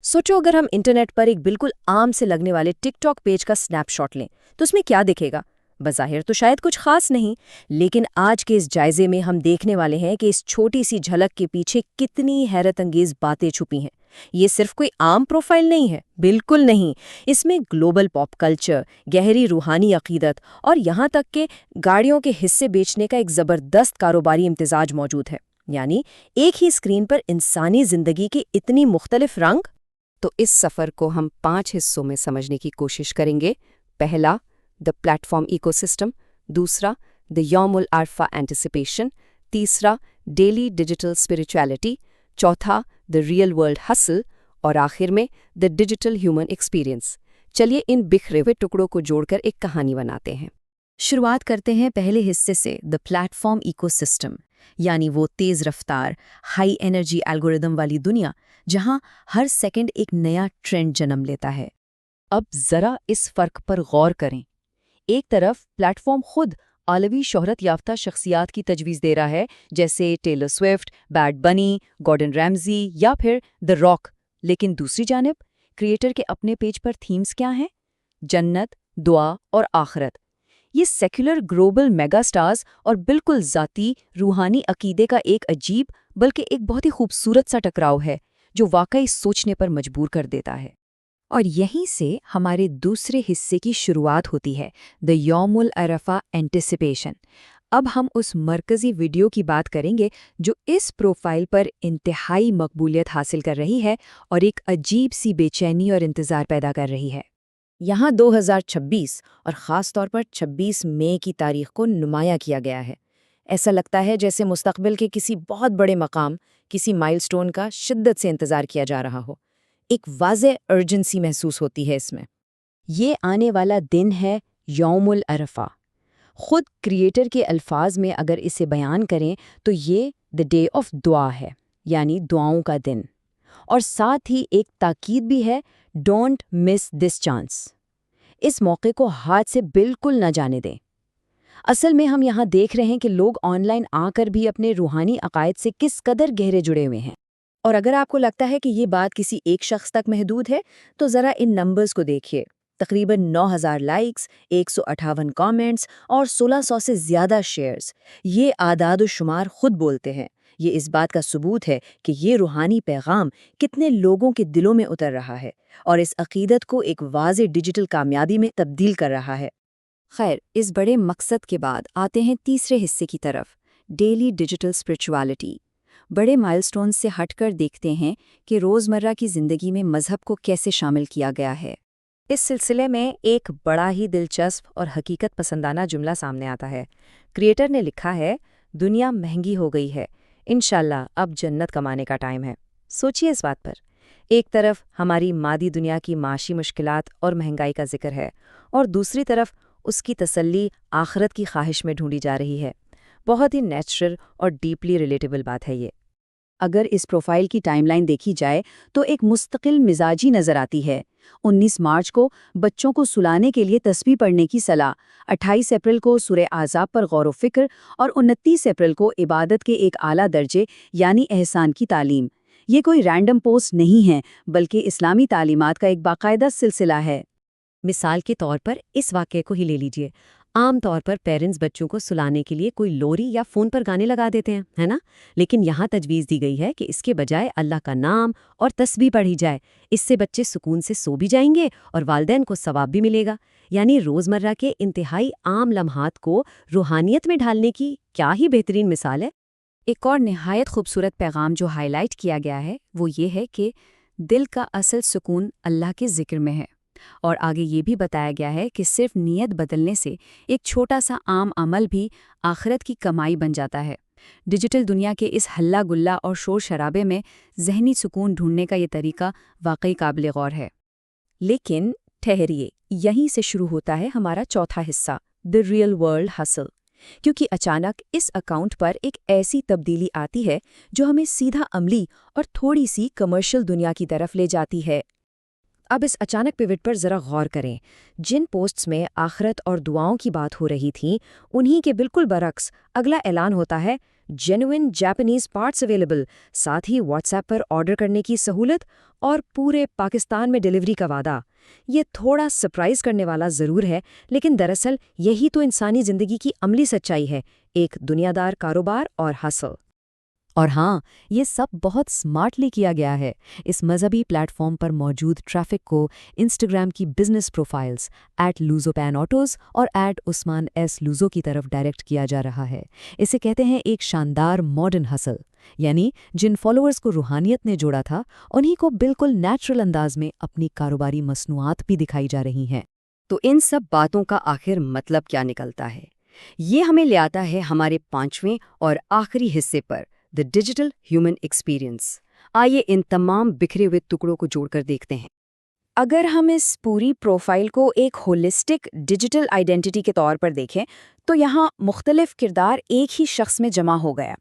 सोचो अगर हम इंटरनेट पर एक बिल्कुल आम से लगने वाले टिकटॉक पेज का स्नैपशॉट लें तो उसमें क्या दिखेगा। बज़ाहिर तो शायद कुछ खास नहीं, लेकिन आज के इस जायजे में हम देखने वाले हैं कि इस छोटी सी झलक के पीछे कितनी हैरत अंगेज बातें छुपी हैं। ये सिर्फ कोई आम प्रोफाइल नहीं है, बिल्कुल नहीं। इसमें ग्लोबल पॉप कल्चर, गहरी रूहानी अकीदत और यहाँ तक कि गाड़ियों के हिस्से बेचने का एक ज़बरदस्त कारोबारी इम्तिजाज मौजूद है। यानी एक ही स्क्रीन पर इंसानी जिंदगी के इतनी मुख्तलिफ रंग। तो इस सफ़र को हम 5 हिस्सों में समझने की कोशिश करेंगे। पहला, द प्लेटफॉर्म इकोसिस्टम। दूसरा, द यौमुल अरफा एंटिसिपेशन। तीसरा, डेली डिजिटल स्पिरिचुअलिटी। चौथा, द रियल वर्ल्ड हसल। और आखिर में द डिजिटल ह्यूमन एक्सपीरियंस। चलिए इन बिखरे हुए टुकड़ों को जोड़कर एक कहानी बनाते हैं। शुरुआत करते हैं पहले हिस्से से, द प्लेटफॉर्म इकोसिस्टम, यानी वो तेज़ रफ्तार, हाई एनर्जी एल्गोरिदम वाली दुनिया जहां हर सेकंड एक नया ट्रेंड जन्म लेता है। अब ज़रा इस फ़र्क पर गौर करें। एक तरफ प्लेटफॉर्म खुद आलमी शोहरत याफ्ता शख्सियात की तजवीज़ दे रहा है, जैसे टेलर स्विफ्ट, बैड बनी, गॉर्डन रैमजी या फिर द रॉक। लेकिन दूसरी जानिब क्रिएटर के अपने पेज पर थीम्स क्या हैं? जन्नत, दुआ और आखिरत। ये सेक्युलर ग्लोबल मेगा स्टार्स और बिल्कुल ज़ाती रूहानी अकीदे का एक अजीब बल्कि एक बहुत ही खूबसूरत सा टकराव है जो वाकई सोचने पर मजबूर कर देता है। और यहीं से हमारे दूसरे हिस्से की शुरुआत होती है, द यौमुल अरफा एंटिसिपेशन। अब हम उस मरकज़ी वीडियो की बात करेंगे जो इस प्रोफाइल पर इंतहाई मकबूलियत हासिल कर रही है और एक अजीब सी बेचैनी और इंतज़ार पैदा कर रही है। यहाँ 2026 और ख़ास तौर पर 26 मई की तारीख को नुमाया किया गया है। ऐसा लगता है जैसे मुस्तक़बिल के किसी बहुत बड़े मकाम, किसी माइलस्टोन का शिद्दत से इंतज़ार किया जा रहा हो। एक वाज़े अर्जेंसी महसूस होती है इसमें। ये आने वाला दिन है यौमुल अरफा। खुद क्रिएटर के अल्फाज में अगर इसे बयान करें तो ये द डे ऑफ दुआ है, यानी दुआओं का दिन। और साथ ही एक ताकीद भी है, डोंट मिस दिस चांस। इस मौके को हाथ से बिल्कुल न जाने दें। असल में हम यहाँ देख रहे हैं कि लोग ऑनलाइन आकर भी अपने रूहानी अकायद से किस कदर गहरे जुड़े हुए हैं। और अगर आपको लगता है कि ये बात किसी एक शख्स तक महदूद है, तो ज़रा इन नंबर्स को देखिए। तकरीबन 9,000 लाइक्स, 158 कमेंट्स और 1600 से ज़्यादा शेयर्स। ये आदाद शुमार खुद बोलते हैं। ये इस बात का सबूत है कि ये रूहानी पैगाम कितने लोगों के दिलों में उतर रहा है और इस अकीदत को एक वाज़े डिजिटल कामयाबी में तब्दील कर रहा है। खैर, इस बड़े मकसद के बाद आते हैं तीसरे हिस्से की तरफ, डेली डिजिटल स्पिरिचुअलिटी। बड़े माइलस्टोन से हटकर देखते हैं कि रोज़मर्रा की ज़िंदगी में मज़हब को कैसे शामिल किया गया है। इस सिलसिले में एक बड़ा ही दिलचस्प और हकीकत पसंदाना जुमला सामने आता है। क्रिएटर ने लिखा है, दुनिया महंगी हो गई है, इंशाल्लाह अब जन्नत कमाने का टाइम है। सोचिए इस बात पर। एक तरफ हमारी मादी दुनिया की माशी मुश्किलात और महंगाई का जिक्र है और दूसरी तरफ उसकी तसल्ली आखिरत की ख्वाहिश में ढूंढी जा रही है। बहुत ही नेचुरल और डीपली रिलेटेबल बात है ये। अगर इस प्रोफाइल की टाइमलाइन देखी जाए तो एक मुस्तकिल मिजाजी नज़र आती है। 19 मार्च को बच्चों को सुलाने के लिए तस्बीह पढ़ने की सलाह, 28 अप्रैल को सूरह आज़ाब पर गौर व फिक्र और 29 अप्रैल को इबादत के एक आला दर्जे यानी एहसान की तालीम। ये कोई रैंडम पोस्ट नहीं है, बल्कि इस्लामी तालीमात का एक बाकायदा सिलसिला है। मिसाल के तौर पर इस वाक़ये को ही ले लीजिए। आम तौर पर पेरेंट्स बच्चों को सुलाने के लिए कोई लोरी या फ़ोन पर गाने लगा देते हैं, है ना? लेकिन यहाँ तजवीज़ दी गई है कि इसके बजाय अल्लाह का नाम और तस्बीह पढ़ी जाए। इससे बच्चे सुकून से सो भी जाएंगे और वालिदैन को सवाब भी मिलेगा। यानी रोज़मर्रा के इंतहाई आम लम्हात को रूहानियत में ढालने की क्या ही बेहतरीन मिसाल है। एक और निहायत खूबसूरत पैगाम जो हाईलाइट किया गया है वो ये है कि दिल का असल सुकून अल्लाह के ज़िक्र में है। और आगे ये भी बताया गया है कि सिर्फ नीयत बदलने से एक छोटा सा आम अमल भी आखिरत की कमाई बन जाता है। डिजिटल दुनिया के इस हल्ला गुल्ला और शोर शराबे में ज़हनी सुकून ढूंढने का ये तरीका वाकई काबिल गौर है। लेकिन ठहरिए, यहीं से शुरू होता है हमारा चौथा हिस्सा, द रियल वर्ल्ड हसल। क्योंकि अचानक इस अकाउंट पर एक ऐसी तब्दीली आती है जो हमें सीधा अमली और थोड़ी सी कमर्शियल दुनिया की तरफ ले जाती है। अब इस अचानक पिवट पर ज़रा गौर करें। जिन पोस्ट्स में आखिरत और दुआओं की बात हो रही थी, उन्हीं के बिल्कुल बरक्स अगला ऐलान होता है, जेन्युइन जापानीज पार्ट्स अवेलेबल, साथ ही व्हाट्सएप पर ऑर्डर करने की सहूलत और पूरे पाकिस्तान में डिलीवरी का वादा। ये थोड़ा सरप्राइज करने वाला ज़रूर है, लेकिन दरअसल यही तो इंसानी ज़िंदगी की अमली सच्चाई है, एक दुनियादार कारोबार और हसल। और हाँ, ये सब बहुत स्मार्टली किया गया है। इस मजहबी प्लेटफॉर्म पर मौजूद ट्रैफिक को इंस्टाग्राम की बिजनेस प्रोफाइल्स @लूजोपैनऑटोज और @उस्मान एस लूजो की तरफ डायरेक्ट किया जा रहा है। इसे कहते हैं एक शानदार मॉडर्न हसल, यानी जिन फॉलोअर्स को रूहानियत ने जोड़ा था, उन्हीं को बिल्कुल नेचुरल अंदाज में अपनी कारोबारी मसनूआत भी दिखाई जा रही हैं। तो इन सब बातों का आखिर मतलब क्या निकलता है? ये हमें ले आता है हमारे 5वें और आखिरी हिस्से पर, द डिजिटल ह्यूमन एक्सपीरियंस। आइए इन तमाम बिखरे हुए टुकड़ों को जोड़कर देखते हैं। अगर हम इस पूरी प्रोफाइल को एक होलिस्टिक डिजिटल आइडेंटिटी के तौर पर देखें, तो यहाँ मुख्तलिफ किरदार एक ही शख्स में जमा हो गया।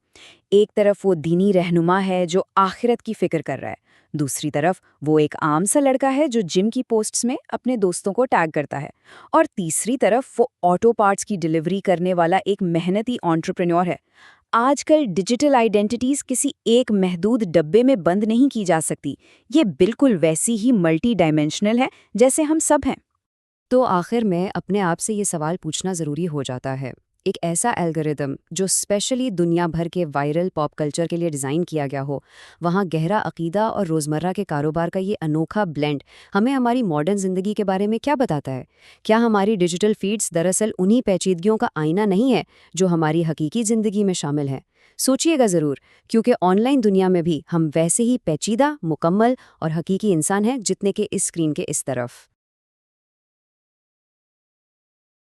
एक तरफ वो दीनी रहनुमा है जो आखिरत की फिक्र कर रहा है, दूसरी तरफ वो एक आम सा लड़का है जो जिम की पोस्ट्स में अपने दोस्तों को टैग करता है, और तीसरी तरफ वो ऑटो पार्ट्स की डिलीवरी करने वाला एक मेहनती एंटरप्रेन्योर है। आजकल डिजिटल आइडेंटिटीज किसी एक महदूद डब्बे में बंद नहीं की जा सकती, ये बिल्कुल वैसी ही मल्टी डायमेंशनल है जैसे हम सब हैं। तो आखिर में अपने आप से ये सवाल पूछना ज़रूरी हो जाता है, एक ऐसा एल्गोरिदम जो स्पेशली दुनिया भर के वायरल पॉप कल्चर के लिए डिज़ाइन किया गया हो, वहाँ गहरा अकीदा और रोज़मर्रा के कारोबार का ये अनोखा ब्लेंड हमें हमारी मॉडर्न ज़िंदगी के बारे में क्या बताता है? क्या हमारी डिजिटल फीड्स दरअसल उन्हीं पेचीदगियों का आईना नहीं है जो हमारी हकीकी ज़िंदगी में शामिल है? सोचिएगा ज़रूर, क्योंकि ऑनलाइन दुनिया में भी हम वैसे ही पेचीदा, मुकम्मल और हकीकी इंसान हैं जितने के इस स्क्रीन के इस तरफ।